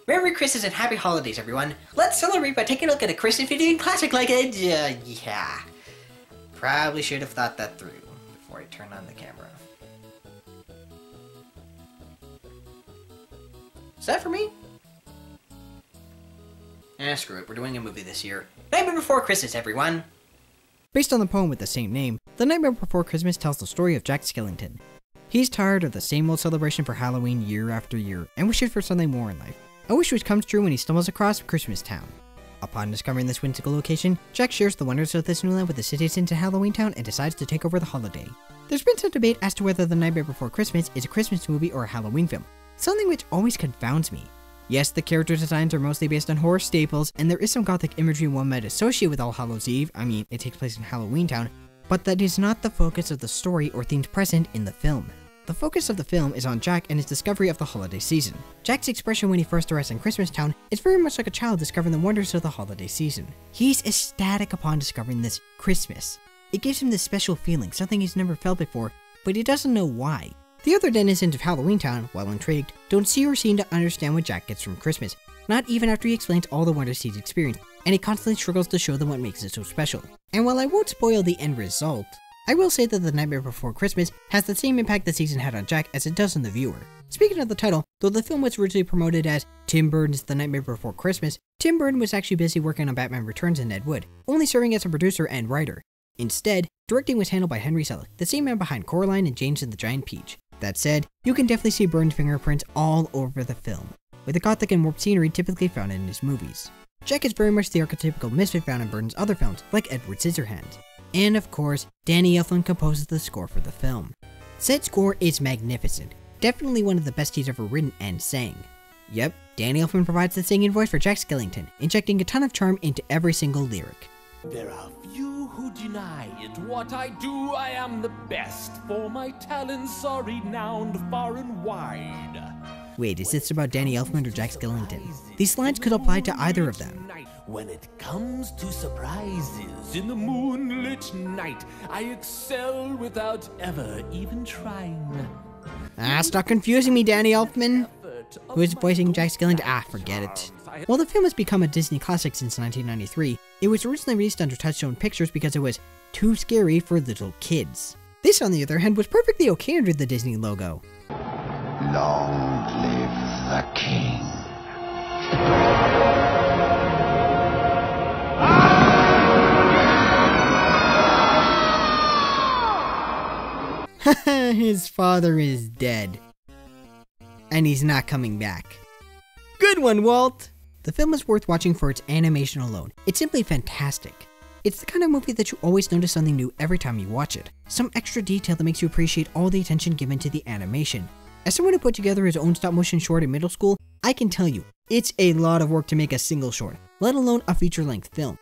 Merry Christmas and Happy Holidays, everyone. Let's celebrate by taking a look at a Christmas video game classic like it. Yeah. Probably should have thought that through before I turned on the camera. Is that for me? Screw it. We're doing a movie this year. Nightmare Before Christmas, everyone. Based on the poem with the same name, The Nightmare Before Christmas tells the story of Jack Skellington. He's tired of the same old celebration for Halloween year after year, and wishes for something more in life. A wish which comes true when he stumbles across Christmas Town. Upon discovering this whimsical location, Jack shares the wonders of this new land with the citizens in Halloween Town and decides to take over the holiday. There's been some debate as to whether The Nightmare Before Christmas is a Christmas movie or a Halloween film, something which always confounds me. Yes, the character designs are mostly based on horror staples, and there is some gothic imagery one might associate with All Hallows Eve. I mean, it takes place in Halloween Town, but that is not the focus of the story or themes present in the film. The focus of the film is on Jack and his discovery of the holiday season. Jack's expression when he first arrives in Christmas Town is very much like a child discovering the wonders of the holiday season. He's ecstatic upon discovering this Christmas. It gives him this special feeling, something he's never felt before, but he doesn't know why. The other denizens of Halloween Town, while intrigued, don't see or seem to understand what Jack gets from Christmas, not even after he explains all the wonders he's experienced, and he constantly struggles to show them what makes it so special. And while I won't spoil the end result, I will say that The Nightmare Before Christmas has the same impact the season had on Jack as it does on the viewer. Speaking of the title, though the film was originally promoted as Tim Burton's The Nightmare Before Christmas, Tim Burton was actually busy working on Batman Returns and Ed Wood, only serving as a producer and writer. Instead, directing was handled by Henry Selick, the same man behind Coraline and James and the Giant Peach. That said, you can definitely see Burton's fingerprints all over the film, with the gothic and warped scenery typically found in his movies. Jack is very much the archetypical misfit found in Burton's other films, like Edward Scissorhands. And of course, Danny Elfman composes the score for the film. Said score is magnificent, definitely one of the best he's ever written and sang. Yep, Danny Elfman provides the singing voice for Jack Skellington, injecting a ton of charm into every single lyric. There are few who deny it. What I do, I am the best, for my talents are renowned far and wide. Wait, is this about Danny Elfman or Jack Skellington? These lines could apply to either of them. When it comes to surprises in the moonlit night, I excel without ever even trying. Stop confusing me, Danny Elfman. Who is voicing Jack Skellington? Forget it. While the film has become a Disney classic since 1993, it was originally released under Touchstone Pictures because it was too scary for little kids. This, on the other hand, was perfectly okay under the Disney logo. Long live the king. His father is dead. And he's not coming back. Good one, Walt! The film is worth watching for its animation alone. It's simply fantastic. It's the kind of movie that you always notice something new every time you watch it. Some extra detail that makes you appreciate all the attention given to the animation. As someone who put together his own stop-motion short in middle school, I can tell you, it's a lot of work to make a single short, let alone a feature-length film.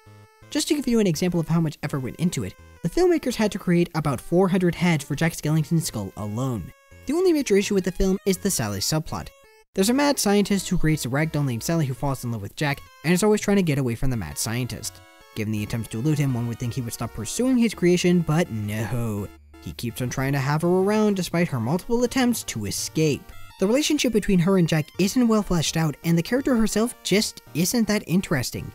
Just to give you an example of how much effort went into it, the filmmakers had to create about 400 heads for Jack Skellington's skull alone. The only major issue with the film is the Sally subplot. There's a mad scientist who creates a ragdoll named Sally who falls in love with Jack and is always trying to get away from the mad scientist. Given the attempts to elude him, one would think he would stop pursuing his creation, but no. He keeps on trying to have her around despite her multiple attempts to escape. The relationship between her and Jack isn't well fleshed out, and the character herself just isn't that interesting.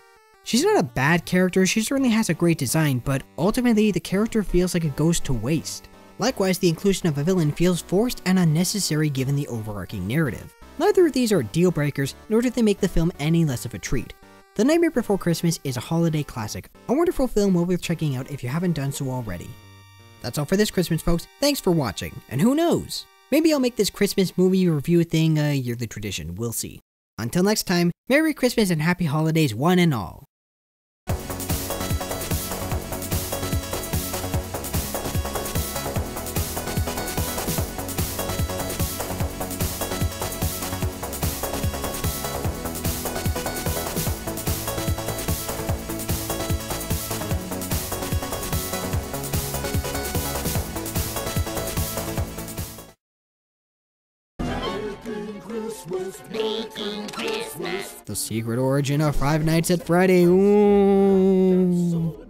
She's not a bad character, she certainly has a great design, but ultimately the character feels like it goes to waste. Likewise, the inclusion of a villain feels forced and unnecessary given the overarching narrative. Neither of these are deal breakers, nor do they make the film any less of a treat. The Nightmare Before Christmas is a holiday classic, a wonderful film well worth checking out if you haven't done so already. That's all for this Christmas, folks. Thanks for watching, and who knows? Maybe I'll make this Christmas movie review thing a yearly tradition, we'll see. Until next time, Merry Christmas and Happy Holidays one and all. Making Christmas. The secret origin of Five Nights at Freddy. Ooh.